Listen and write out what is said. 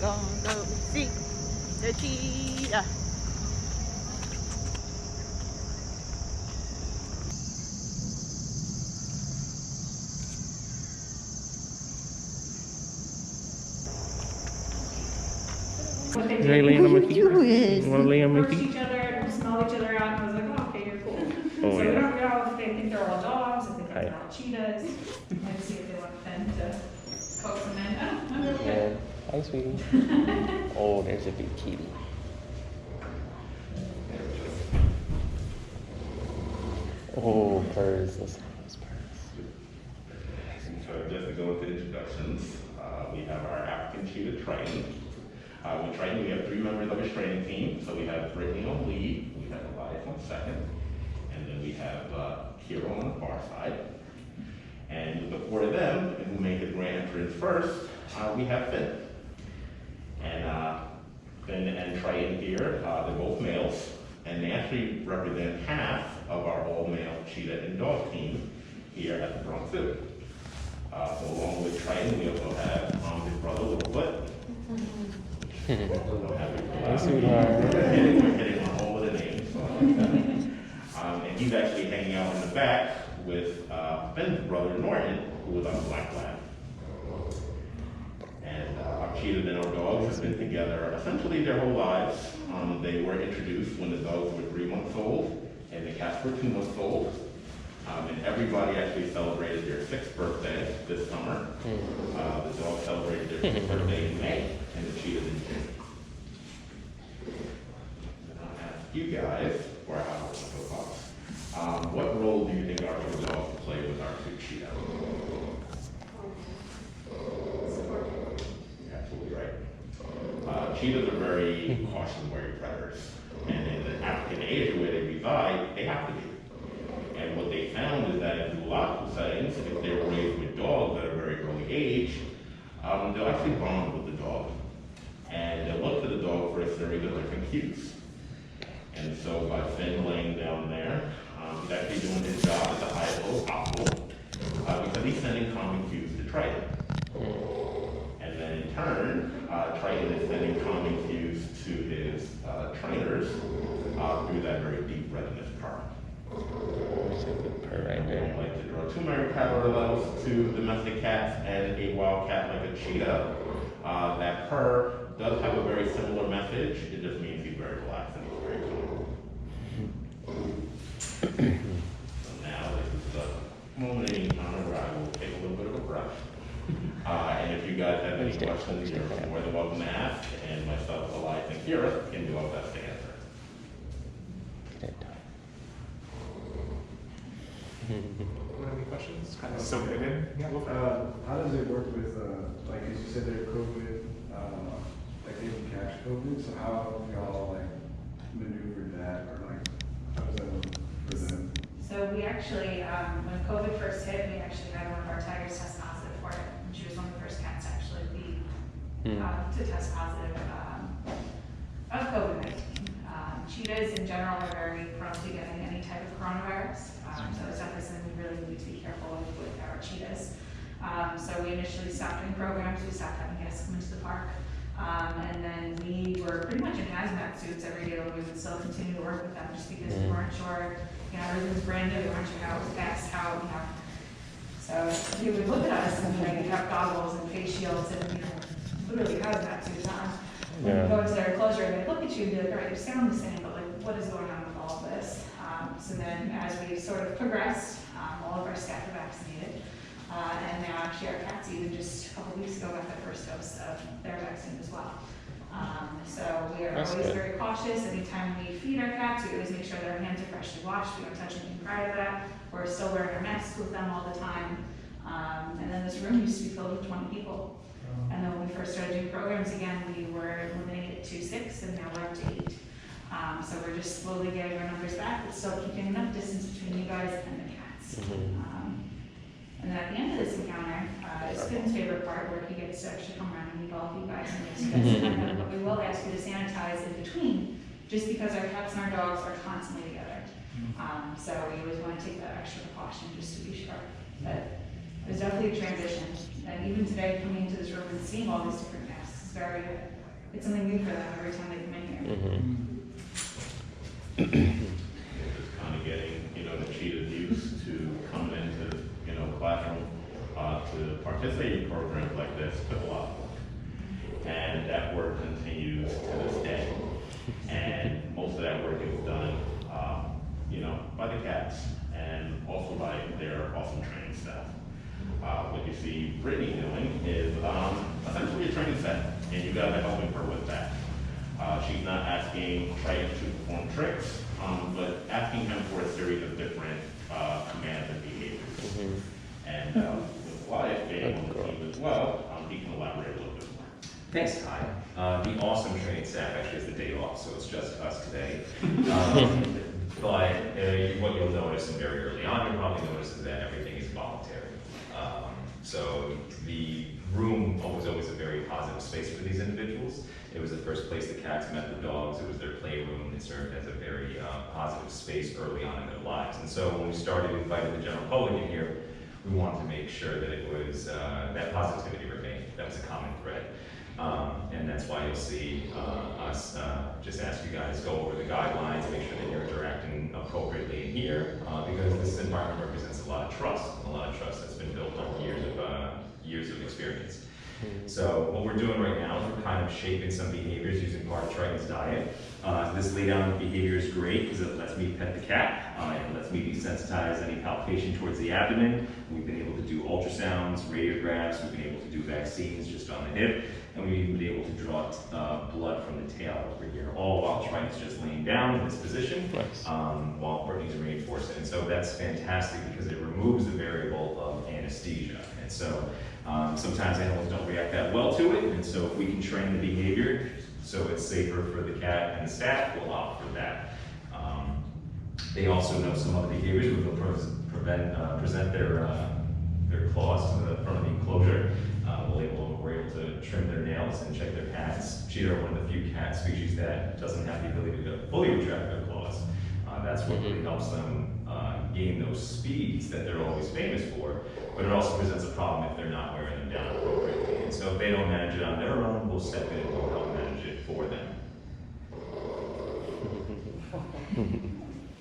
gonna go see the cheetah. You ready to lay on my feet? You want to lay on my Approach feet? each other, smell each other out, and I was like, oh, okay, you're cool. Oh, so yeah. we don't know if they think they're all dogs, if they think Hi. they're all cheetahs. Let's see if they want them to coax them in. Oh, I'm okay. Yeah. Hi, sweetie. Oh, there's a big kitty. Oh, birds. Those birds. So just to go into introductions, we have our African Cheetah Triton. With Triton, we have 3 members of his training team. So we have Brittany on lead, we have Elias on second, and then we have Kira on the far side. And the 4 of them, who make a grand entrance first, we have Finn. And Finn and Triton here, they're both males, and they actually represent half of our all-male cheetah and dog team here at the Bronx Zoo. So along with Triton, we also have his brother, Littlefoot. Hi, sweetheart. We're hitting on all of the names. And he's actually hanging out in the back with Finn's brother, Norton, who was on Black Lab. And our cheetahs and our dogs have been together essentially their whole lives. They were introduced when the dogs were 3 months old and the cats were 2 months old. And everybody actually celebrated their 6th birthday this summer. The dogs celebrated their 6th birthday in May, and the cheetahs in June. And I'll ask you guys, or how what role do you think our 2 dogs play with our 2 cheetahs? You're absolutely right. Cheetahs are very cautionary predators, and in the African Asia where they reside, they have to be. And what they found is that in zoological settings, if they were raised with dogs at a very early age, they'll actually bond with the dog. And they'll look to the dog for a series of different cues. And so by Finn laying down there, he's actually doing his job at the highest level possible, because he's sending common cues to Triton. And then in turn, Triton is sending common cues to his trainers through that very deep retinous purr. There's a good purr right I there. don't like to draw too many parallels to domestic cats and a wild cat like a cheetah. That purr does have a very similar message. It just means he's very relaxed and he's very calm. So now this is the moment in encounter where I will take a little bit of a breath. And if you guys have any questions, you're more than welcome to ask. And myself, Elias, and Kira can do our best to answer. Any questions? Kind of soak it in. Yeah. How does it work with, like, as you said, they're COVID, like they can catch COVID, so how have y'all, like, maneuvered that, or like, how does that work for them? So we actually, when COVID first hit, we actually had one of our tigers test positive for it. And she was one of the first cats to actually be, to test positive of COVID-19. Cheetahs in general are very prone to getting any type of coronavirus. So it's definitely something we really need to be careful with our cheetahs. So we initially stopped doing programs, we stopped having guests come into the park. And then we were pretty much in hazmat suits every day, we would still continue to work with them just because we weren't sure, you know, everything was brand new, we weren't sure how it was best, how, you know. So they would look at us and like, you have goggles and face shields and, you know, literally hazmat suits on. When you go into their enclosure, they look at you and be like, all right, you sound the same, but like, what is going on with all of this? So then as we sort of progressed, all of our staff are vaccinated. And now actually our cats even just a couple weeks ago got their first dose of their vaccine as well. So we are always very cautious. Anytime we feed our cats, we always make sure their hands are freshly washed. We don't touch anything prior to that. We're still wearing our masks with them all the time. And then this room used to be filled with 20 people. And then when we first started doing programs again, we were eliminating it to 6, and now we're up to 8. So we're just slowly getting our numbers back, but still keeping enough distance between you guys and the cats. And then at the end of this encounter, it's Finn's favorite part where he gets to actually come around and meet all of you guys and makes you guys but we will ask you to sanitize in between, just because our cats and our dogs are constantly together. So we always want to take that extra precaution just to be sure. But there's definitely a transition. And even today, coming into this room and seeing all these different masks, it's something new for them every time they come in here. Just kind of getting, the cheetahs used to coming into, classroom to participate in programs like this took a lot of work. And that work continues to this day. And most of that work is done, by the cats and also by their awesome training staff. What you see Brittany doing is essentially a training set, and you guys are helping her with that. She's not asking Triton to perform tricks, but asking him for a series of different commands and behaviors. And with Wyatt being on the team as well, he can elaborate a little bit more. Thanks, Ty. The awesome training staff actually has the day off, so it's just us today. But what you'll notice, and very early on, you'll probably notice is that everything is voluntary. So the room was always a very positive space for these individuals. It was the first place the cats met the dogs. It was their playroom. It served as a very positive space early on in their lives. And so when we started inviting the general public in here, we wanted to make sure that it was, that positivity remained. That was a common thread. And that's why you'll see us just ask you guys go over the guidelines, make sure that you're interacting appropriately in here, because this environment represents a lot of trust that's been built on years of experience. So what we're doing right now is we're kind of shaping some behaviors using part of Triton's diet. This lay down behavior is great because it lets me pet the cat. It lets me desensitize any palpation towards the abdomen. We've been able to do ultrasounds, radiographs. We've been able to do vaccines just on the hip. And we've even been able to draw blood from the tail over here, all while Triton's just laying down in this position, Nice. while Brittany's reinforcing. And so that's fantastic because it removes the variable of anesthesia. And so sometimes animals don't react that well to it, and so if we can train the behavior so it's safer for the cat and the staff, we'll opt for that. They also know some other behaviors. We'll present their claws to the front of the enclosure. We're able to trim their nails and check their pads. Cheetah are one of the few cat species that doesn't have the ability to fully retract their claws. That's what really helps them gain those speeds that they're always famous for, but it also presents a problem if they're not wearing them down appropriately. And so if they don't manage it on their own, we'll step in and we'll help manage it for them.